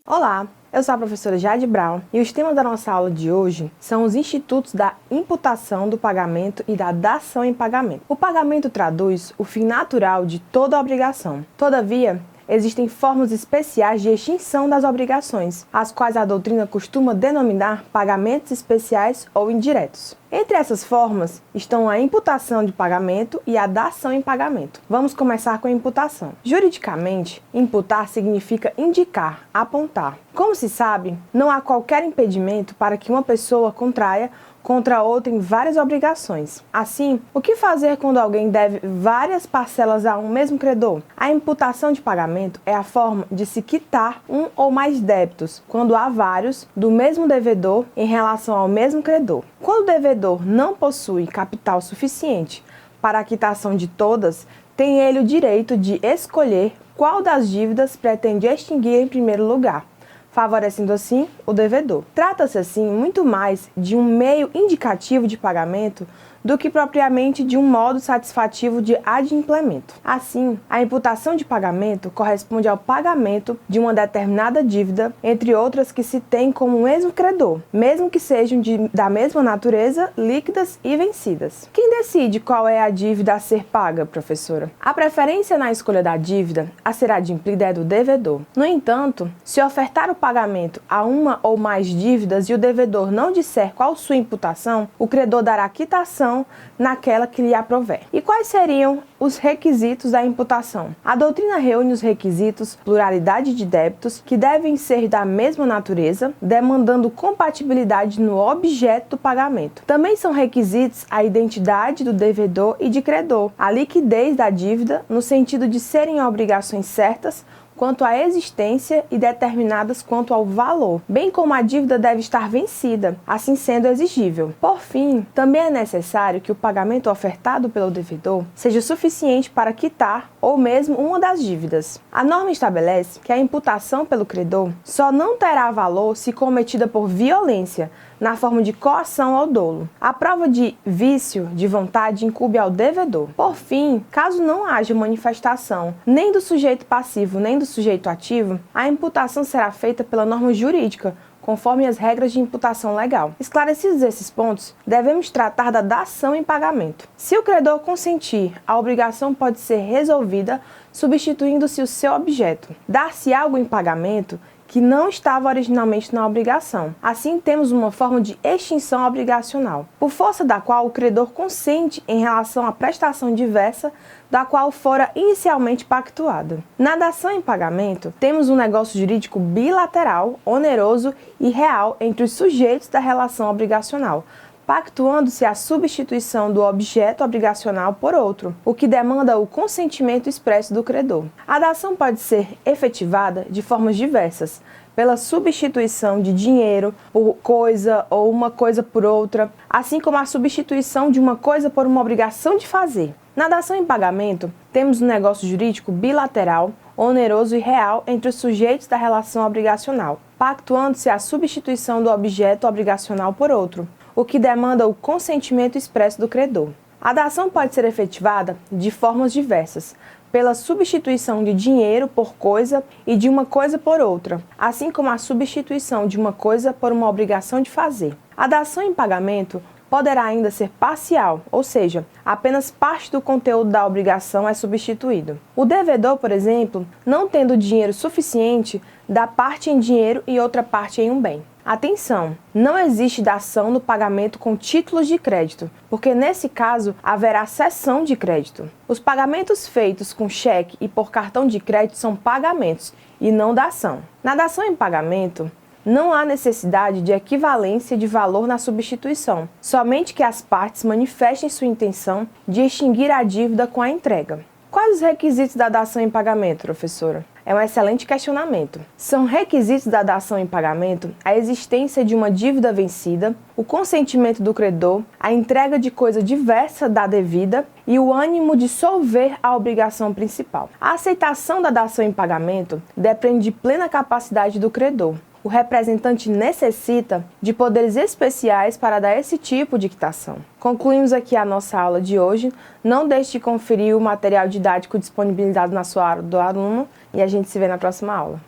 Olá, eu sou a professora Jade Brown e os temas da nossa aula de hoje são os institutos da imputação do pagamento e da dação em pagamento. O pagamento traduz o fim natural de toda obrigação. Todavia, existem formas especiais de extinção das obrigações, as quais a doutrina costuma denominar pagamentos especiais ou indiretos. Entre essas formas estão a imputação de pagamento e a dação em pagamento. Vamos começar com a imputação. Juridicamente, imputar significa indicar, apontar. Como se sabe, não há qualquer impedimento para que uma pessoa contraia contra outra em várias obrigações. Assim, o que fazer quando alguém deve várias parcelas a um mesmo credor? A imputação de pagamento é a forma de se quitar um ou mais débitos, quando há vários do mesmo devedor em relação ao mesmo credor. Quando o devedor não possui capital suficiente para a quitação de todas, tem ele o direito de escolher qual das dívidas pretende extinguir em primeiro lugar, favorecendo assim o devedor. Trata-se assim muito mais de um meio indicativo de pagamento do que propriamente de um modo satisfativo de adimplemento. Assim, a imputação de pagamento corresponde ao pagamento de uma determinada dívida, entre outras que se tem como o mesmo credor, mesmo que sejam da mesma natureza, líquidas e vencidas. Quem decide qual é a dívida a ser paga, professora? A preferência na escolha da dívida a ser adimplida é do devedor. No entanto, se ofertar o pagamento a uma ou mais dívidas e o devedor não disser qual sua imputação, o credor dará quitação naquela que lhe aprouver. E quais seriam os requisitos da imputação? A doutrina reúne os requisitos pluralidade de débitos que devem ser da mesma natureza, demandando compatibilidade no objeto do pagamento. Também são requisitos a identidade do devedor e de credor, a liquidez da dívida no sentido de serem obrigações certas quanto à existência e determinadas quanto ao valor, bem como a dívida deve estar vencida, assim sendo exigível. Por fim, também é necessário que o pagamento ofertado pelo devedor seja suficiente para quitar ou mesmo uma das dívidas. A norma estabelece que a imputação pelo credor só não terá valor se cometida por violência, na forma de coação ou dolo. A prova de vício de vontade incumbe ao devedor. Por fim, caso não haja manifestação nem do sujeito passivo nem do sujeito ativo, a imputação será feita pela norma jurídica, conforme as regras de imputação legal. Esclarecidos esses pontos, devemos tratar da dação em pagamento. Se o credor consentir, a obrigação pode ser resolvida substituindo-se o seu objeto. Dar-se algo em pagamento que não estava originalmente na obrigação. Assim, temos uma forma de extinção obrigacional, por força da qual o credor consente em relação à prestação diversa da qual fora inicialmente pactuada. Na dação em pagamento, temos um negócio jurídico bilateral, oneroso e real entre os sujeitos da relação obrigacional, pactuando-se a substituição do objeto obrigacional por outro, o que demanda o consentimento expresso do credor. A dação pode ser efetivada de formas diversas, pela substituição de dinheiro por coisa ou uma coisa por outra, assim como a substituição de uma coisa por uma obrigação de fazer. Na dação em pagamento, temos um negócio jurídico bilateral, oneroso e real entre os sujeitos da relação obrigacional, pactuando-se a substituição do objeto obrigacional por outro, o que demanda o consentimento expresso do credor. A dação pode ser efetivada de formas diversas, pela substituição de dinheiro por coisa e de uma coisa por outra, assim como a substituição de uma coisa por uma obrigação de fazer. A dação em pagamento poderá ainda ser parcial, ou seja, apenas parte do conteúdo da obrigação é substituído. O devedor, por exemplo, não tendo dinheiro suficiente, dá parte em dinheiro e outra parte em um bem. Atenção! Não existe dação no pagamento com títulos de crédito, porque nesse caso haverá cessão de crédito. Os pagamentos feitos com cheque e por cartão de crédito são pagamentos e não dação. Na dação em pagamento, não há necessidade de equivalência de valor na substituição, somente que as partes manifestem sua intenção de extinguir a dívida com a entrega. Quais os requisitos da dação em pagamento, professora? É um excelente questionamento. São requisitos da dação em pagamento a existência de uma dívida vencida, o consentimento do credor, a entrega de coisa diversa da devida e o ânimo de solver a obrigação principal. A aceitação da dação em pagamento depende de plena capacidade do credor, o representante necessita de poderes especiais para dar esse tipo de quitação. Concluímos aqui a nossa aula de hoje. Não deixe de conferir o material didático disponibilizado na sua área do aluno e a gente se vê na próxima aula.